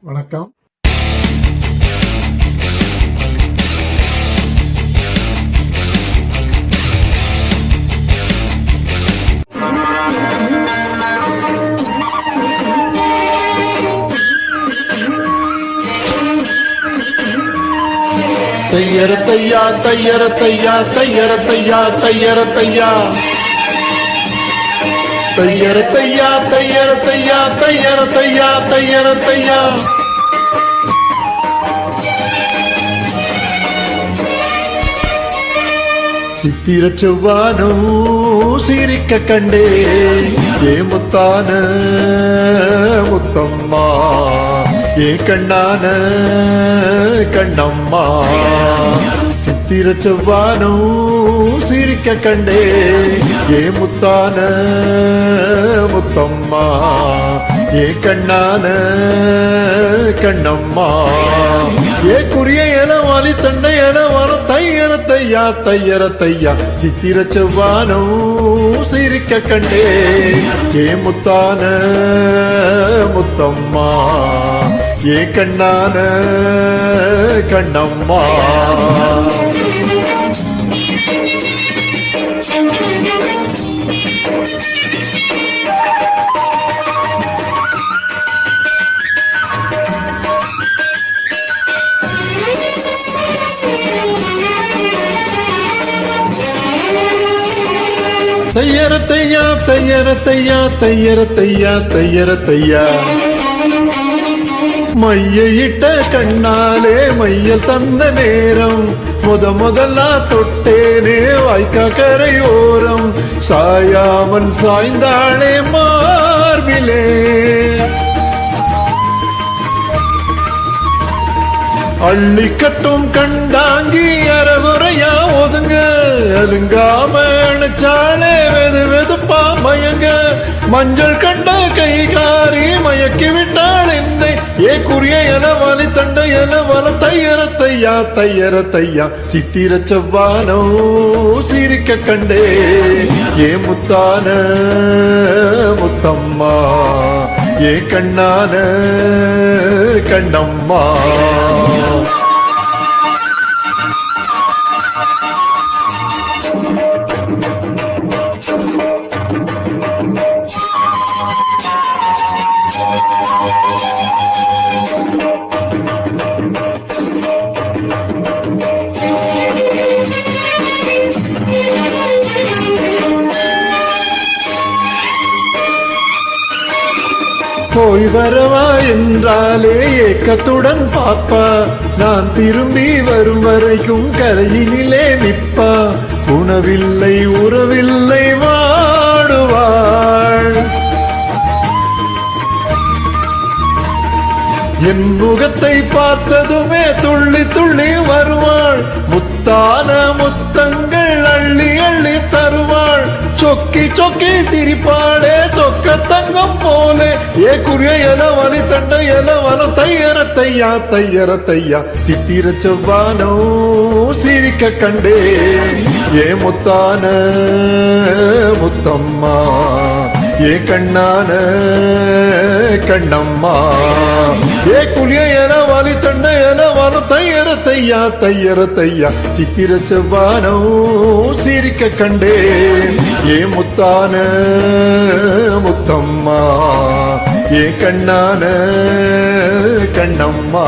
வணக்கம். தையரத்தையா தையரத்தையா தையரத்தையா தையரத்தையா தையரத்தையா தையரத்தையா தையரத்தையா தையரத்தையா சித்திர செவ்வானோ சிரிக்க கண்டே ஏ முத்தான முத்தம்மா ஏ கண்ணான கண்ணம்மா சித்திர செவ்வானோ சிரிக்க கண்டே ஏ முத்தான முத்தம்மா ஏ கண்ணான கண்ணம்மா ஏ குறிய என வாலி தண்டை என வரும் தையரத்தையா தையரத்தையா சித்திர செவ்வானோ சிரிக்க கண்டே ஏ முத்தான முத்தம்மா ஏ கண்ணான கண்ணம்மா தையரத்தையா தையரத்தையா தையரத்தையா தையரத்தையா மையிட்ட கண்ணாலே மையல் தந்த நேரம் முதலா தொட்டேனே வாய்க்கா கரையோரம் சாயாமல் சாய்ந்தாளே மார்பிலே அள்ளி கட்டும் கண்டாங்கி அறகுறையா ஒதுங்க அதுங்காம சாலே வெது வெதுப்பா மயங்க மஞ்சள் கண்ட கைகாரி மயக்கி விட்டாள் என்னை ஏ குறிய என வலி தண்ட என வல தையரத்தையா தையரத்தையா சித்திர செவ்வானோ சிரிக்க கண்டே ஏ முத்தான முத்தம்மா ஏ கண்ணான கண்ணம்மா போய் வரவா என்றாலே ஏக்கத்துடன் பாப்பா நான் திரும்பி வரும் வரைக்கும் கரையினிலே நிப்பா உணவில்லை உறவில்லை வாடுவாள் என் முகத்தை பார்த்ததுமே துள்ளி துள்ளி வருவாள் முத்தான முத்தங்கள் அள்ளி அள்ளி தருவாள் சொக்கி சொக்கி சிரிப்பாளே சொக்க தங்கம் போலே ஏ குறிய எல வலி தண்ட எல வலம் தையரத்தையா தையரத்தையா சித்திர செவ்வானோ சிரிக்க கண்டே ஏ முத்தான முத்தம்மா ஏ கண்ணான கண்ணம்மா ஏ குளிய என வாலி தண்ட என வலம் தையரத்தையா தையரத்தையா சித்திர செவ்வானோ சிரிக்க கண்டே ஏ முத்தான முத்தம்மா ஏ கண்ணான கண்ணம்மா